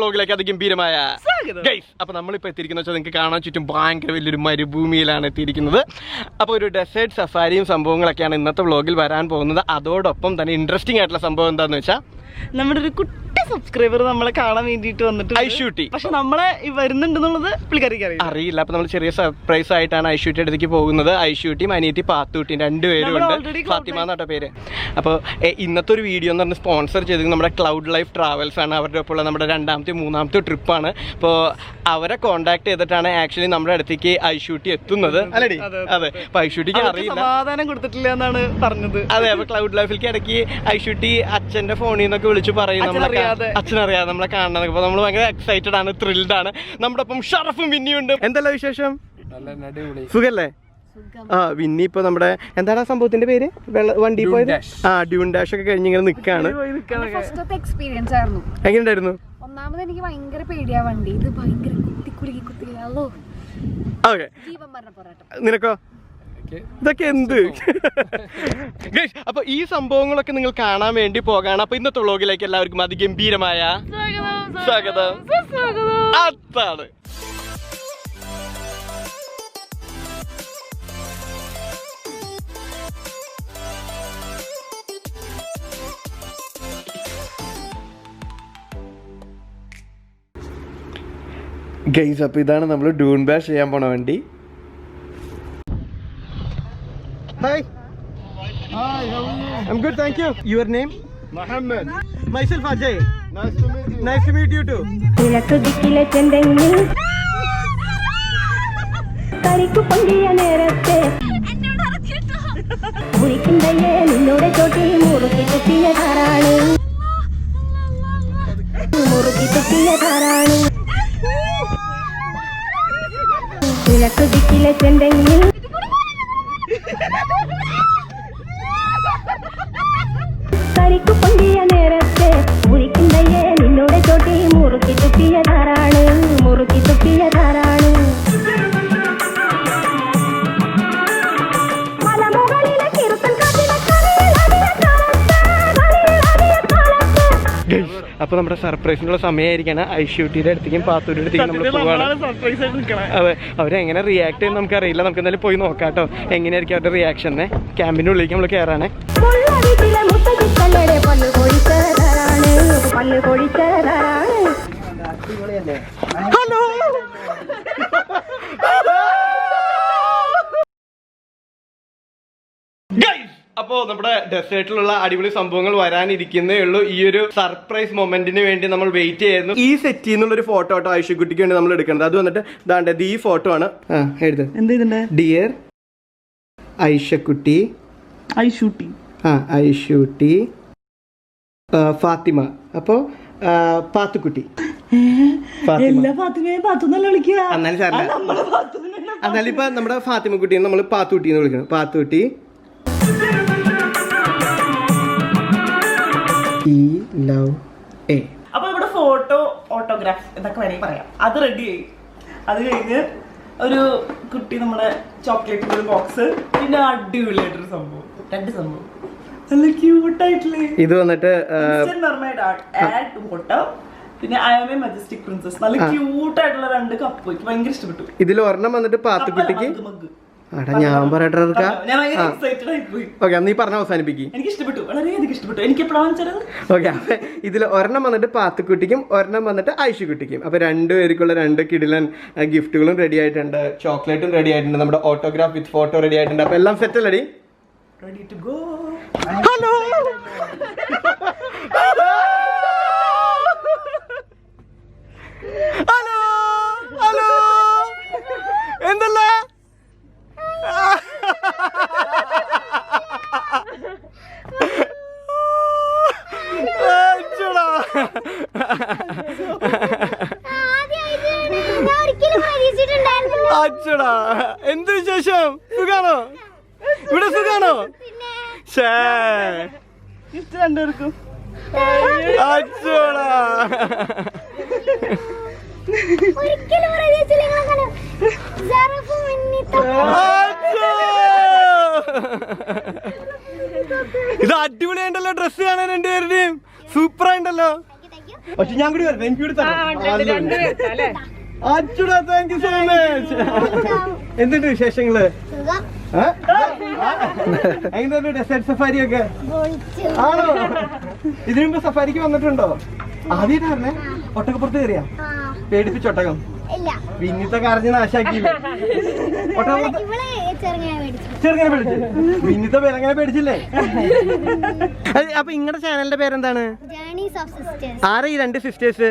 വ്ലോഗിലേക്ക് അതിഗംഭീരമായ ഗൈസ്. അപ്പോൾ നമ്മളിപ്പോൾ എത്തിയിരിക്കുന്ന വെച്ചാൽ നിങ്ങൾക്ക് കാണാൻ ചുറ്റും ഭയങ്കര വലിയൊരു മരുഭൂമിയിലാണ് എത്തിയിരിക്കുന്നത്. അപ്പോൾ ഒരു ഡെസേർട്ട് സഫാരിയും സംഭവങ്ങളൊക്കെയാണ് ഇന്നത്തെ വ്ലോഗിൽ വരാൻ പോകുന്നത്. അതോടൊപ്പം തന്നെ ഇൻട്രസ്റ്റിംഗ് ആയിട്ടുള്ള സംഭവം എന്താണെന്ന് വെച്ചാൽ നമ്മുടെ ഒരു കുട്ടി സബ്സ്ക്രൈബർ നമ്മളെ കാണാൻ വേണ്ടിയിട്ട് വന്നിട്ട് ഐഷൂട്ടി. പക്ഷെ നമ്മളെ വരുന്നുണ്ടെന്നുള്ളത് പുള്ളിക്കാരിക്ക് അറിയില്ല. അപ്പോൾ നമ്മൾ ചെറിയ സർപ്രൈസ് ആയിട്ടാണ് ഐഷൂട്ടി അടുത്തേക്ക് പോകുന്നത്. ഐഷൂട്ടിയും അനിയത്തി പാത്തൂട്ടിയും രണ്ടുപേരും ഉണ്ട്. ഫാത്തിമ എന്നാട്ടോ പേര്. അപ്പോൾ ഇന്നത്തെ ഒരു വീഡിയോ എന്ന് പറഞ്ഞാൽ സ്പോൺസർ ചെയ്തത് നമ്മുടെ ക്ലൗഡ് ലൈഫ് ട്രാവൽസ് ആണ്. അവരുടെ ഒപ്പമുള്ള നമ്മുടെ രണ്ടാമത്തെ മൂന്നാമത്തെ ട്രിപ്പാണ്. അപ്പോൾ അവരെ കോൺടാക്ട് ചെയ്തിട്ടാണ് ആക്ച്വലി നമ്മുടെ അടുത്തേക്ക് ഐഷൂട്ടി എത്തുന്നത്. അല്ലേടി? അതെ. അപ്പോൾ ഐഷൂട്ടിക്ക് അറിയില്ല, സമാധാനം കൊടുത്തിട്ടില്ല എന്നാണ് പറഞ്ഞത്. അതെ. അപ്പോൾ ക്ലൗഡ് ലൈഫിലേക്ക് ഇടയ്ക്ക് ഐഷൂട്ടി അച്ഛൻ്റെ ഫോണിൽ നിന്നൊക്കെ വിളിച്ച് പറയും അച്ഛനറിയാതെ നമ്മളെ കാണണം. അപ്പോൾ നമ്മൾ ഭയങ്കര എക്സൈറ്റഡ് ആണ്, ത്രിൽഡ് ആണ്. നമ്മുടെ ഒപ്പം ഷറഫും വിന്നിയും ഉണ്ട്. എന്തല്ല വിശേഷം? സുഖല്ലേ? ആ, വിന്നി ഇപ്പൊ നമ്മുടെ എന്താണ് ആ സംഭവത്തിന്റെ പേര്? വണ്ടി പോയത്? ഡ്യൂൺ ഡാഷ് ഒക്കെ കഴിഞ്ഞ് ഇങ്ങനെ നിൽക്കാണ്. എങ്ങനെയുണ്ടായിരുന്നു? ഒന്നാമത് എനിക്ക് ഭയങ്കര പേടിയാ വണ്ടി. ഇത് ഭയങ്കര കുത്തിക്കുലുക്കി. ഓക്കെ, നിനക്കോ? ഇതൊക്കെ എന്ത്? അപ്പൊ ഈ സംഭവങ്ങളൊക്കെ നിങ്ങൾ കാണാൻ വേണ്ടി പോകാണ്. അപ്പൊ ഇന്നത്തെ വ്ലോഗിലേക്ക് എല്ലാവർക്കും അതിഗംഭീരമായ സ്വാഗതം. അതാണ് ഗൈസ്. അപ്പൊ ഇതാണ് നമ്മൾ ഡ്യൂൺ ബാഷ് ചെയ്യാൻ പോണ വണ്ടി. Hi. Hi, how are you? I'm good, thank you. Your name? Mohammed. Myself Ajay. Nice to meet you. Nice to meet you too. നിനക്ക് ദിക്കിലെ ചെന്തെങ്ങിൽ കരിക്കു പൊങ്ങിയ നേരത്തെ വിളിക്കുന്നേ നിന്നോടെ ചോട്ടി മുറുക്കി തുപ്പിയതാരാണ്, മുറുക്കി തുപ്പിയതാരാണ്. നിനക്ക് ദിക്കിലെ ചെന്തെങ്ങിൽ കരിക്കു പൊങ്ങിയ നേരത്തെ വിളിക്കുന്നേ നിന്നോടെ ചോട്ടി മുറുക്കി തുപ്പിയതാരാണ്, മുറുക്കി തുപ്പിയതാരാണ്. അപ്പൊ നമ്മുടെ സർപ്രൈസിനുള്ള സമയമായിരിക്കാണ്. ഐഷൂട്ടിയുടെ അടുത്തേക്കും പാത്തൂരിന്റെ അടുത്തേക്കും നമ്മൾ പോവാണ്. അതെ, അവരെങ്ങനെ റിയാക്ട് ചെയ്യുന്ന നമുക്കറിയില്ല. നമുക്ക് എന്തായാലും പോയി നോക്കാട്ടോ എങ്ങനെയായിരിക്കും അവരുടെ റിയാക്ഷൻ. ക്യാമ്പിന്റെ ഉള്ളിലേക്ക് നമ്മൾ കയറാണേ. ഹലോ. അപ്പോ നമ്മുടെ ഡെസേർട്ടിലുള്ള അടിപൊളി സംഭവങ്ങൾ വരാനിരിക്കുന്നേ ഉള്ളൂ. ഈ ഒരു സർപ്രൈസ് മൊമെന്റിന് വേണ്ടി നമ്മൾ വെയിറ്റ് ചെയ്യായിരുന്നു. ഈ സെറ്റിൽ നിന്നുള്ളൊരു ഫോട്ടോ ആട്ടോ ഐഷുക്കുട്ടിക്ക് വേണ്ടി നമ്മൾ എടുക്കുന്നത്. അത് വന്നിട്ട് ദാണ്ടത് ഈ ഫോട്ടോ ആണ്. എന്താ? ഡിയർ ഐഷക്കുട്ടി, ഐഷൂട്ടി, ഐഷൂട്ടി, ഫാത്തിമ. അപ്പോ പാത്തുക്കുട്ടി. എന്നാലും ഇപ്പൊ നമ്മുടെ ഫാത്തിമ കുട്ടിയെ നമ്മൾ പാത്തുക്കുട്ടി എന്ന് വിളിക്കണം. പാത്തുക്കുട്ടി. അപ്പൊ ഇവിടെ ഫോട്ടോ, ഓട്ടോഗ്രാഫ് എന്നൊക്കെ വേണമെങ്കിൽ പറയാം. അത് റെഡി ആയി. അത് കഴിഞ്ഞ് ഒരു കുട്ടി നമ്മുടെ ചോക്ലേറ്റിന്റെ ഒരു ബോക്സ്, പിന്നെ അടിപൊളിയായിട്ടൊരു സംഭവം, രണ്ട് സംഭവം നല്ല ക്യൂട്ടായിട്ടില്ലേ. ഇത് വന്നിട്ട് ഫോട്ടോ, പിന്നെ I am a majestic princess. നല്ല ക്യൂട്ടായിട്ടുള്ള രണ്ട് കപ്പ്. എനിക്ക് ഭയങ്കര ഇഷ്ടപ്പെട്ടു. ഇതിൽ ഒരെണ്ണം വന്നിട്ട് പാത്തുക്കുട്ടിക്ക്. ഞാൻ പറയട്ടെ, നീ പറഞ്ഞ അവസാനിപ്പിക്കും. എനിക്ക് ഇഷ്ടപ്പെട്ടു, വളരെയധികം ഇഷ്ടപ്പെട്ടു. എനിക്ക് എപ്പോഴാണ് ഓക്കെ. അപ്പൊ ഇതിൽ ഒരെണ്ണം വന്നിട്ട് പാത്തുക്കുട്ടിക്കും ഒരെണ്ണം വന്നിട്ട് ഐഷുക്കുട്ടിക്കും. അപ്പൊ രണ്ടുപേർക്കുള്ള രണ്ട് കിടിലൻ ഗിഫ്റ്റുകളും റെഡി ആയിട്ടുണ്ട്. ചോക്ലേറ്റും റെഡി ആയിട്ടുണ്ട്. നമ്മുടെ ഓട്ടോഗ്രാഫ് വിത്ത് ഫോട്ടോ റെഡി ആയിട്ടുണ്ട്. അപ്പൊ എല്ലാം സെറ്റ് അല്ലടി? Ready to go. Hello. Hello. Hello. എന്തല്ല? അച്ചടാ, എന്ത് വിശേഷം? സുഖാണോ? ഇവിടെ സുഖാണോ? രണ്ടുപേർക്കും അച്ചടാ. ഇത് അടിപൊളിയായിട്ടല്ലോ. ഡ്രസ് കാണാൻ രണ്ടുപേരുടെയും സൂപ്പർ ആയിട്ടല്ലോ. പക്ഷെ ഞാൻ കൂടി വരട്ടെ, എനിക്ക് കൂടി അച്ചുടാ. Thank you so much. എന്തുണ്ട് വിശേഷങ്ങള്? എങ്ങനെയുണ്ട് ഡെസേർട്ട് സഫാരി ഒക്കെ? ആണോ? ഇതിനു മുമ്പ് സഫാരിക്ക് വന്നിട്ടുണ്ടോ? ആദ്യമായിട്ടായിരുന്നേ? ഒട്ടകപ്പുറത്ത് കയറിയാ? പേടിപ്പിച്ചൊട്ടകം പിന്നത്തെ കറഞ്ഞ് നാശാക്കിയില്ലേ? ചെറുങ്ങനെ പേടിച്ചു. പിന്നത്തെ പേരെങ്ങനെ പേടിച്ചില്ലേ? അപ്പൊ നിങ്ങളുടെ ചാനലിന്റെ പേരെന്താണ്? ആരാ ഈ 2 സിസ്റ്റേഴ്സ്?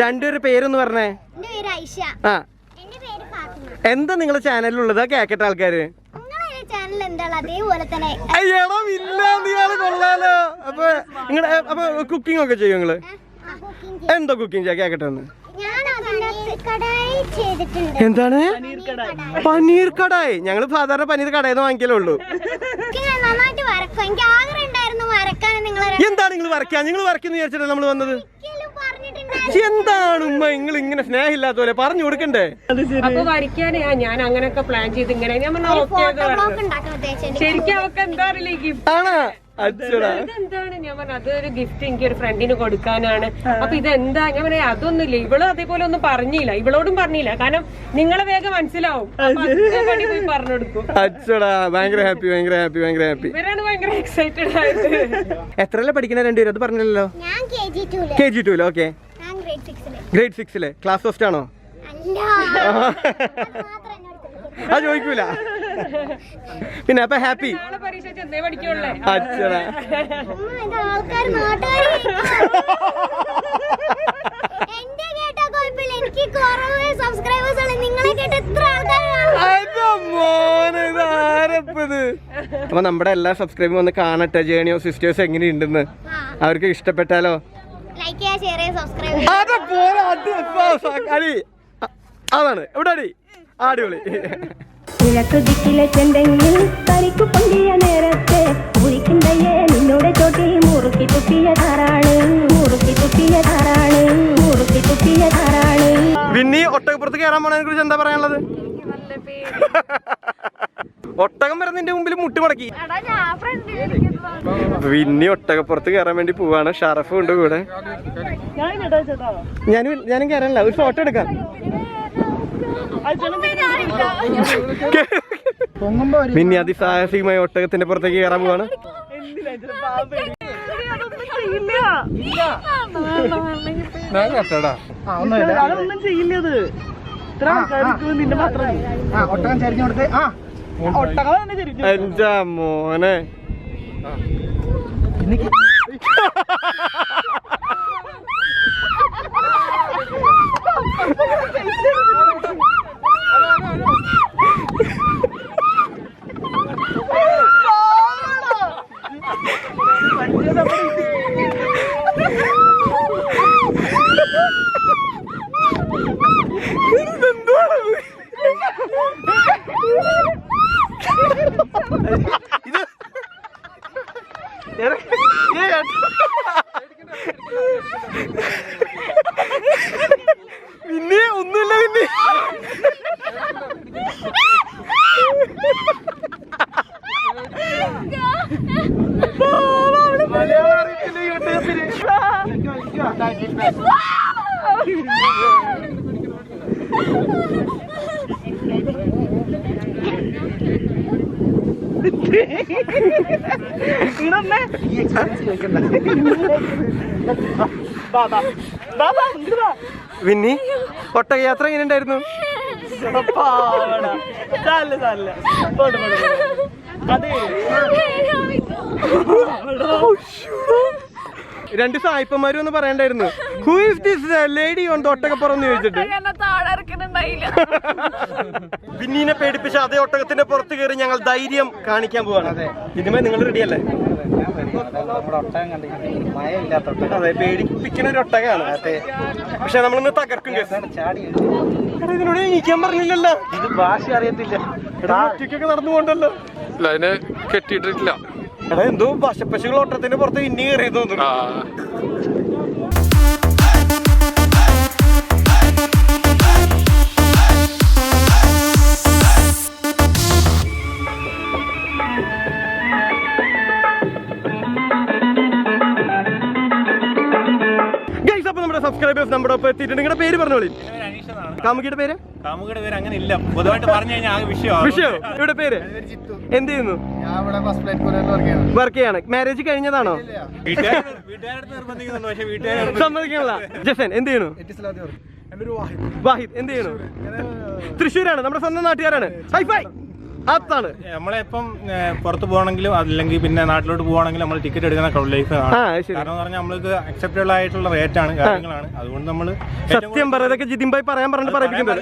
രണ്ടുപേരുടെ പേരൊന്ന് പറഞ്ഞേ. ആ, എന്താ നിങ്ങളുടെ ചാനലിലുള്ളത്? കേക്കട്ടെ ആൾക്കാര്. അയ്യടോ ഇല്ല, നീയാള് കൊള്ളാലോ. അപ്പൊ കുക്കിംഗ് ഒക്കെ ചെയ്യും നിങ്ങള്? എന്താ കുക്കിംഗ് ചെയ്യാ? കേക്കട്ടെ ഒന്ന്. എന്താണ്? പനീർ കടായി. ഞങ്ങള് സാധാരണ പനീർ കടയിൽ വാങ്ങിക്കലുള്ളൂ. എന്താണ് നിങ്ങൾ വരയ്ക്കാൻ? നിങ്ങൾ വരയ്ക്കുന്നു വിചാരിച്ചിട്ട് നമ്മള് വന്നത്? എന്താണ് ഉമ്മ നിങ്ങൾ ഇങ്ങനെ സ്നേഹമില്ലാത്ത പോലെ പറഞ്ഞു കൊടുക്കണ്ടേ? അപ്പൊ വരയ്ക്കാനേ ഞാൻ അങ്ങനെയൊക്കെ പ്ലാൻ ചെയ്ത് ഇങ്ങനെ ശരിക്കും അവർക്ക് എന്താ അറിയില്ല ഗിഫ്റ്റ് ആണോ? അച്ഛടാ ഇതെന്താണ്? ഞാൻ പറഞ്ഞു അതൊരു ഗിഫ്റ്റ് എനിക്ക് ഒരു ഫ്രണ്ടിന് കൊടുക്കാനാണ്. അപ്പൊ ഇതെന്താ? ഞാൻ പറയാ അതൊന്നുമില്ല. ഇവള് അതേപോലെ ഒന്നും പറഞ്ഞില്ല, ഇവളോടും പറഞ്ഞില്ല. കാരണം നിങ്ങളെ വേഗം മനസ്സിലാവും. പോയി പറഞ്ഞു കൊടുക്കും. അച്ഛടാ ഭയങ്കര ഹാപ്പി, ഭയങ്കര ഹാപ്പി, ഭയങ്കര ഹാപ്പി. ഇവരാണ് ഭയങ്കര എക്സൈറ്റഡ് ആയത്. എത്രയല്ലേ പഠിക്കുന്ന രണ്ടുപേരും? അത് പറഞ്ഞല്ലോ. KG2 okay. Grade 6 class first ആണോ? അത് ചോദിക്കൂല. പിന്നെ അപ്പൊ ഹാപ്പി. പരീക്ഷ ചെന്നേ പഠിക്കുള്ളേ. അച്ഛടാ അപ്പൊ നമ്മുടെ എല്ലാ സബ്സ്ക്രൈബും ഒന്ന് കാണട്ടെ. ജേണി ഓഫ് സിസ്റ്റേഴ്സ് എങ്ങനെയുണ്ടെന്ന് അവർക്ക് ഇഷ്ടപ്പെട്ടാലോ? അതാണ് ഇവിടെ അടി അടിപൊളി. കിഴക്ക് ദിക്കിലെ ചെന്തെങ്ങിൽ കരിക്കു പൊണ്ടിയ നേരത്തെ മുറിക്കിന്തയെ നിന്നോടെ ചോട്ടി മുറുക്കി തുപ്പിയതാരാണ്, മുറുക്കി തുപ്പിയതാരാണ്, മുറുക്കി തുപ്പിയതാരാണ്. പിന്നെ ഒട്ടകപ്പുറത്ത് കയറാൻ പോണതിനെ കുറിച്ച് എന്താ പറയാനുള്ളത്? ഒട്ടകം വരെ നിന്റെ മുമ്പിൽ മുട്ടി മടക്കി. പിന്നെ ഒട്ടകപ്പുറത്ത് കയറാൻ വേണ്ടി പോവാണ്. ഷറഫും ഉണ്ട് കൂടെ. ഞാനും കയറാനില്ല, ഒരു ഫോട്ടോ എടുക്കാം. പിന്നെ അതിസാഹസികമായി ഒട്ടകത്തിന്റെ പുറത്തേക്ക് കയറാൻ പോവാണ്. അതൊന്നും ചെയ്യില്ലത്. ഇത്ര ആൾക്കാർക്ക് നിന്റെ മാത്രം ഒട്ടകം ചരിഞ്ഞു കൊടുത്ത് ഒട്ടകം തന്നെ ചരിഞ്ഞു. എന്റെ മോനെ പിന്നെ ഒന്നുമില്ല. പിന്നെ ഒട്ടകയാത്ര എങ്ങനെ ഉണ്ടായിരുന്നു? രണ്ട് സായിപ്പന്മാരും ഒന്ന് പറയണ്ടായിരുന്നു. Who is this lady on the ഒട്ടകപ്പുറം എന്ന് ചോദിച്ചിട്ട് പിന്നീനെ പേടിപ്പിച്ച അതേ ഒട്ടകത്തിന്റെ പുറത്ത് കയറി ഞങ്ങൾ ധൈര്യം കാണിക്കാൻ പോവാണ്. ഇതിമേ നിങ്ങൾ റെഡിയല്ലേ? അതെ, പേടിപ്പിക്കുന്ന ഒരു ഒട്ടകമാണ്. പക്ഷെ നമ്മളിന്ന് തകർക്കും. ഇതിനോട് എനിക്കാൻ പറഞ്ഞില്ലല്ലോ. ഇത് ഭാഷ അറിയത്തില്ല. ഒറ്റയ്ക്കൊക്കെ നടന്നു പോകണ്ടല്ലോ. അതിനെ കെട്ടിയിട്ടില്ല. എടാ എന്തോ പശപ്പശുകൾ ഓട്ടത്തിന്റെ പുറത്ത് ഇനി കയറി തോന്നുന്നു. സബ്സ്ക്രൈബേഴ്സ് നമ്മുടെ ഒപ്പം എത്തിയിട്ടുണ്ട്. നിങ്ങളുടെ പേര് പറഞ്ഞോളി. കാമുകിയുടെ പേര്? കാമുകിയുടെ പേര് അങ്ങനെ ഇല്ല, പൊതുവായിട്ട് പറഞ്ഞു കഴിഞ്ഞാൽ ആകെ വിഷയോ. ഇവിടെ പേര് എന്ത് ചെയ്യുന്നു? വർക്ക് ചെയ്യാണ്. മാരേജ് കഴിഞ്ഞതാണോ? വീട്ടുകാരുടെ നിർബന്ധിക്കുന്നുണ്ട്, പക്ഷെ വീട്ടുകാർ സമ്മതിക്കണല്ല. ജസൻ എന്ത് ചെയ്യണു? വാഹിദ് എന്ത് ചെയ്യണു? തൃശ്ശൂരാണ്, നമ്മുടെ സ്വന്തം നാട്ടുകാരാണ്. ഹൈഫൈ. അതാണ് നമ്മളെപ്പം പുറത്ത് പോകണമെങ്കിലും അല്ലെങ്കിൽ പിന്നെ നാട്ടിലോട്ട് പോകണമെങ്കിലും നമ്മൾ ടിക്കറ്റ് എടുക്കുന്ന ക്ലൗഡ് ലൈഫ് ആണ്. കാരണം എന്ന് പറഞ്ഞാൽ നമ്മൾക്ക് അക്സെപ്റ്റബിൾ ആയിട്ടുള്ള റേറ്റ് ആണ്, കാര്യങ്ങളാണ്. അതുകൊണ്ട് നമ്മൾ സത്യം പറയുന്നതൊക്കെ ജിതിൻ ഭായ് പറയാൻ പറഞ്ഞിട്ട് പറയിപ്പിക്കുന്നത്.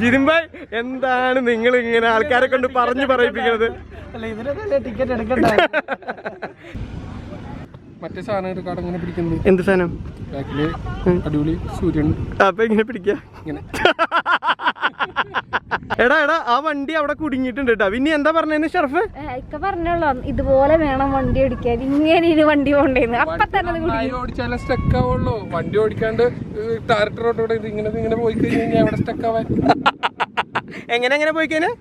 ജിതിൻ ഭായ് എന്താണ് നിങ്ങൾ ഇങ്ങനെ ആൾക്കാരെ കൊണ്ട് പറഞ്ഞു പറയിപ്പിക്കുന്നത്? ടിക്കറ്റ് എടുക്കണ്ട. മറ്റേ സാധനം എടുക്കാട് ഇങ്ങനെ പിടിക്കുന്നത്. എന്ത് സാധനം? ബാക്കില് അടിപൊളി സൂര്യൻ. അപ്പൊ ഇങ്ങനെ പിടിക്ക. ഇങ്ങനെ എടാ ആ വണ്ടി അവിടെ കുടുങ്ങിയിട്ടുണ്ട് കേട്ടോ. പിന്നെ എന്താ പറഞ്ഞതിന് ഷർഫ്? ഇക്ക പറഞ്ഞോളൂ ഇതുപോലെ വേണം വണ്ടി ഓടിക്കാൻ, ഇങ്ങനെ വണ്ടി പോണ്ടേന്ന്. അപ്പൊ തന്നെ ഓടിച്ചാലേ സ്റ്റക്ക് ആവുള്ളൂ. വണ്ടി ഓടിക്കാണ്ട് ടാരറ്റ് റോഡോടെ ഇങ്ങനെ പോയി കഴിഞ്ഞാൽ എവിടെ സ്റ്റക്ക് ആവാൻ? എങ്ങനെ പോയി കഴിഞ്ഞാൽ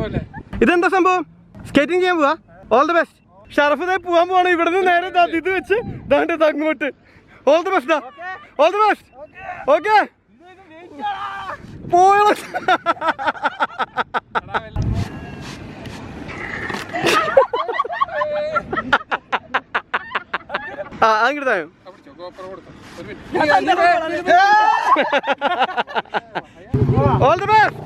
പോലെ. ഇതെന്താ സംഭവം? സ്കേറ്റിംഗ് ചെയ്യാൻ പോവാ? All the best. ഷറഫ് പോവാൻ പോവാണ്. ഇവിടുന്ന് നേരെ ഇത് വെച്ച് ദാണ്ട് അങ്ങോട്ട്. All the best. All the best. Okay പോയോ. അങ്ങോട്ട് തായോ. All the best.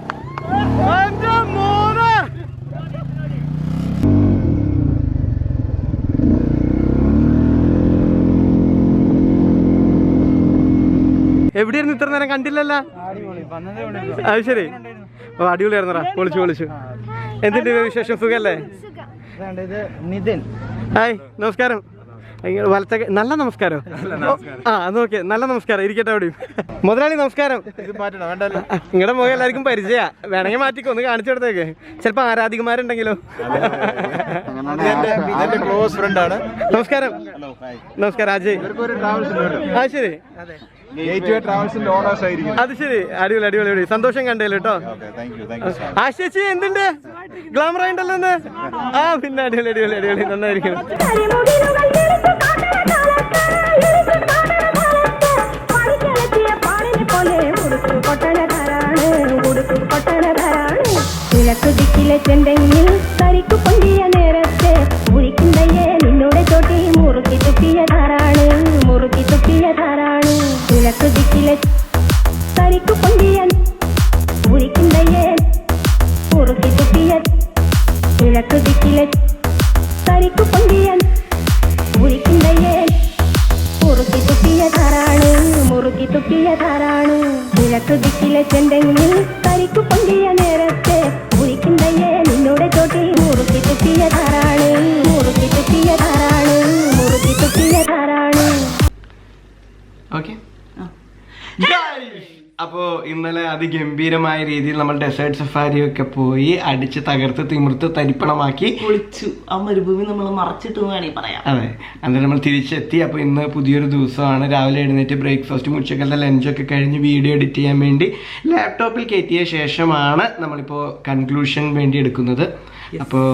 എവിടെയായിരുന്നു ഇത്ര നേരം? കണ്ടില്ലല്ലോ. അത് ശരി. ഓ അടിപൊളിയായിരുന്നടാ. പൊളിച്ചു. എന്തിന്റെ വിശേഷം? സുഖല്ലേ? ഹായ്, നമസ്കാരം. വലത്തെ നല്ല നമസ്കാരം. നോക്കിയ നല്ല നമസ്കാരം. ഇരിക്കട്ടെ അവിടെയും. മുതലാളി നമസ്കാരം. നിങ്ങളുടെ മുഖം എല്ലാവർക്കും പരിചയ. വേണമെങ്കിൽ മാറ്റിക്കോ, ഒന്ന് കാണിച്ചു കൊടുത്തേക്ക്. ചിലപ്പോ ആരാധികമാരുണ്ടെങ്കിലോ. ക്ലോസ് ഫ്രണ്ട് ആണ്. നമസ്കാരം. അജയ്. ശരി. അത് ശരി. അടിപൊളി. സന്തോഷം കണ്ടല്ലോ കേട്ടോ. ആശേച്ചി എന്തുണ്ട്? ഗ്ലാമർ ആയിട്ടല്ലോ ഇന്ന്. പിന്നെ അടിപൊളി. നന്നായിരിക്കും. കിഴക്ക് ദിക്കിലെ ചെണ്ടെങ്കിൽ കരിക്കു പൊണ്ടിയ നേരത്തെ മുറിക്കുന്നയെ നിന്നോടെ ചോട്ടി മുറുക്കി തുപ്പിയതാരാണ്. കിഴക്ക് ദിക്കിലെ കരിക്കു പൊണ്ടിയ മുറിക്കുന്നയെ മുറുക്കി തുപ്പിയ. കിഴക്ക് ദിക്കിലെ കരിക്കു പൊണ്ടിയ മുറിക്കുന്നയെ മുറുക്കി തുപ്പിയതാരാണ്. കിഴക്ക് ദിക്കിലെ ചെണ്ടെങ്കിൽ കരിക്കു പൊണ്ടിയ നേരത്തെ മുറിക്കുന്നയെ നിന്നോടെ ചോട്ടി മുറുക്കി തുപ്പിയതാരാണ്. ഓക്കെ. അപ്പോൾ ഇന്നലെ അതിഗംഭീരമായ രീതിയിൽ നമ്മൾ ഡെസേർട്ട് സഫാരി ഒക്കെ പോയി അടിച്ച് തകർത്ത് തിമിർത്ത് തരിപ്പണമാക്കി കുളിച്ചു. ആ മരുഭൂമി നമ്മൾ മറച്ചിട്ട് വേണമെങ്കിൽ പറയാം. അതെ, എന്നിട്ട് നമ്മൾ തിരിച്ചെത്തി. അപ്പോൾ ഇന്ന് പുതിയൊരു ദിവസമാണ്. രാവിലെ എഴുന്നേറ്റ് ബ്രേക്ക്ഫാസ്റ്റും ഉച്ചക്കലത്തെ ലഞ്ചൊക്കെ കഴിഞ്ഞ് വീഡിയോ എഡിറ്റ് ചെയ്യാൻ വേണ്ടി ലാപ്ടോപ്പിൽ കയറ്റിയ ശേഷമാണ് നമ്മളിപ്പോൾ കൺക്ലൂഷൻ വേണ്ടി എടുക്കുന്നത്. അപ്പോൾ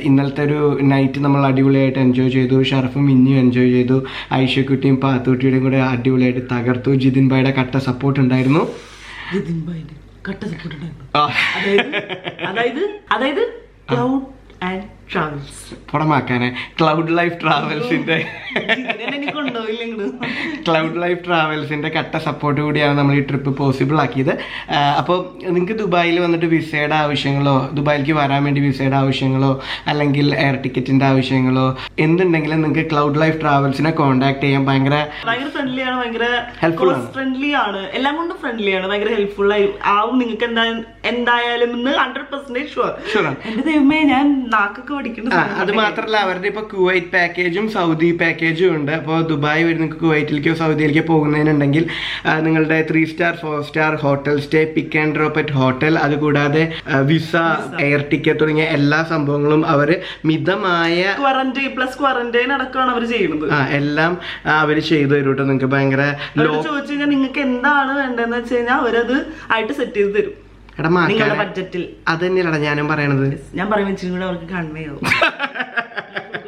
ഇന്നലത്തെ ഒരു നൈറ്റ് നമ്മൾ അടിപൊളിയായിട്ട് എൻജോയ് ചെയ്തു. ഷറഫും മിന്നിയും എൻജോയ് ചെയ്തു. ഐഷക്കുട്ടിയും പാത്തുകുട്ടിയുടെയും കൂടെ അടിപൊളിയായിട്ട് തകർത്തു. ജിതിൻ ഭായിയുടെ കട്ട സപ്പോർട്ട് ഉണ്ടായിരുന്നു. അതായത് ക്ലൗഡ് ആൻഡ് ട്രാവൽസ് പുറമാക്കാനെ ക്ലൗഡ് ലൈഫ് ട്രാവൽസിന്റെ കട്ട സപ്പോർട്ട് കൂടിയാണ് നമ്മൾ ഈ ട്രിപ്പ് പോസിബിൾ ആക്കിയത്. അപ്പോൾ നിങ്ങൾക്ക് ദുബായിൽ വന്നിട്ട് വിസയുടെ ആവശ്യങ്ങളോ ദുബായിലേക്ക് വരാൻ വേണ്ടി വിസയുടെ ആവശ്യങ്ങളോ അല്ലെങ്കിൽ എയർ ടിക്കറ്റിന്റെ ആവശ്യങ്ങളോ എന്തുണ്ടെങ്കിലും നിങ്ങൾക്ക് ക്ലൗഡ് ലൈഫ് ട്രാവൽസിനെ കോൺടാക്ട് ചെയ്യാൻ ഭയങ്കര ഫ്രണ്ട്ലി ആണ്, ഭയങ്കര ഫ്രണ്ട്ലി ആണ്, എല്ലാം കൊണ്ടും ഫ്രണ്ട്ലി ആണ്, ഭയങ്കര ഹെൽപ്ഫുൾ ആവും നിങ്ങൾക്ക് എന്തായാലും 100% ഷുവർ. എന്റെ ദൈവമേ, ഞാൻ നാക്കൊക്കെ പഠിക്കുന്നു. അത് മാത്രമല്ല അവരുടെ ഇപ്പൊ കുവൈറ്റ് പാക്കേജും സൗദി പാക്കേജും ഉണ്ട്. അപ്പോൾ ദുബായ് വഴി നിങ്ങൾക്ക് കുവൈറ്റിലേക്കോ സൗദിയിലേക്കോ പോകുന്നതിനുണ്ടെങ്കിൽ നിങ്ങളുടെ 3 star 4 star hotel stay, pick and drop at hotel, അതുകൂടാതെ വിസ, എയർ ടിക്കറ്റ് തുടങ്ങിയ എല്ലാ സംഭവങ്ങളും അവർ മിതമായ ക്വാറന്റൈൻ അടക്കമാണ് അവർ ചെയ്യുന്നത്. എല്ലാം അവർ ചെയ്തു തരും കേട്ടോ. നിങ്ങൾക്ക് ഭയങ്കര ചോദിച്ചു കഴിഞ്ഞാൽ നിങ്ങൾക്ക് എന്താണ് വേണ്ടതെന്ന് വെച്ച് കഴിഞ്ഞാൽ അവരത് ആയിട്ട് സെറ്റ് ചെയ്ത് തരും. എടാ നിങ്ങളുടെ ബഡ്ജറ്റിൽ. അത് തന്നെയല്ലടാ ഞാനും പറയണത്. ഞാൻ പറയുമ്പോൾ ഇച്ചിരി കൂടെ അവർക്ക് കൺവേയാവും.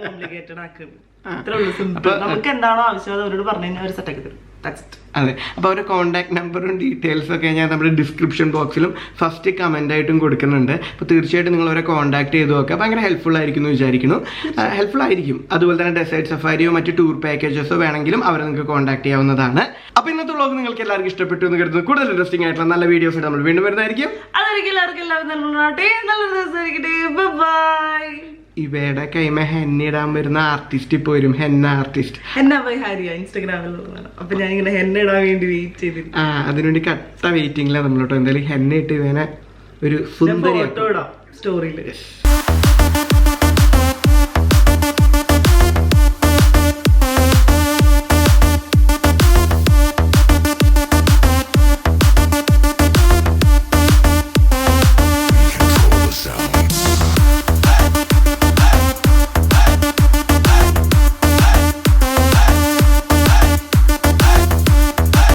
കോംപ്ലിക്കേറ്റഡ് ആക്കും. ഇത്രേ ഉള്ളൂ, സിമ്പിൾ. നമുക്ക് എന്താണോ ആവശ്യം അത് അവരോട് പറഞ്ഞു കഴിഞ്ഞാൽ അവർ സെറ്റാക്കി തരും. അതെ. അപ്പോൾ അവരുടെ കോൺടാക്ട് നമ്പറും ഡീറ്റെയിൽസും ഒക്കെ ഞാൻ നമ്മുടെ ഡിസ്ക്രിപ്ഷൻ ബോക്സിലും ഫസ്റ്റ് കമൻ്റ് ആയിട്ടും കൊടുക്കുന്നുണ്ട്. അപ്പോൾ തീർച്ചയായിട്ടും നിങ്ങൾ അവരെ കോൺടാക്ട് ചെയ്ത് നോക്കുക. ഭയങ്കര ഹെൽപ്ഫുൾ ആയിരിക്കും എന്ന് വിചാരിക്കുന്നു. ഹെൽപ്ഫുൾ ആയിരിക്കും. അതുപോലെ തന്നെ ഡെസേർട്ട് സഫാരിയോ മറ്റ് ടൂർ പാക്കേജസോ വേണമെങ്കിലും അവരെ നിങ്ങൾക്ക് കോൺടാക്ട് ചെയ്യാവുന്നതാണ്. അപ്പോൾ ഇന്നത്തെ വ്ളോഗ് നിങ്ങൾക്ക് എല്ലാവർക്കും ഇഷ്ടപ്പെട്ടു എന്ന് കരുതുന്നു. കൂടുതൽ ഇൻട്രസ്റ്റിംഗ് ആയിട്ടുള്ള നല്ല വീഡിയോസ് നമ്മൾ വീണ്ടും വരുന്നതായിരിക്കും. അതായിരിക്കും എല്ലാവർക്കും നല്ലൊരു ദിവസമായിരിക്കട്ടെ. ബൈ. ഇവയുടെ കൈമ ഹെന്ന ഇടാൻ വരുന്ന ആർട്ടിസ്റ്റ് ഇപ്പോൾ വരും. Henna artist. Henna by Haria ഇൻസ്റ്റാഗ്രാമിലുള്ളതാണ്. അപ്പൊ ഞാൻ ഇങ്ങനെ ഹെന്ന ഇടാൻ വേണ്ടി വെയിറ്റ് ചെയ്തിരിക്കും. അതിനുവേണ്ടി കട്ട വെയിറ്റിംഗിലാണ് നമ്മളോട്ടോ. എന്തായാലും ഹെന്ന ഇട്ട് ഇവനെ ഒരു സുന്ദരി സ്റ്റോറിയിൽ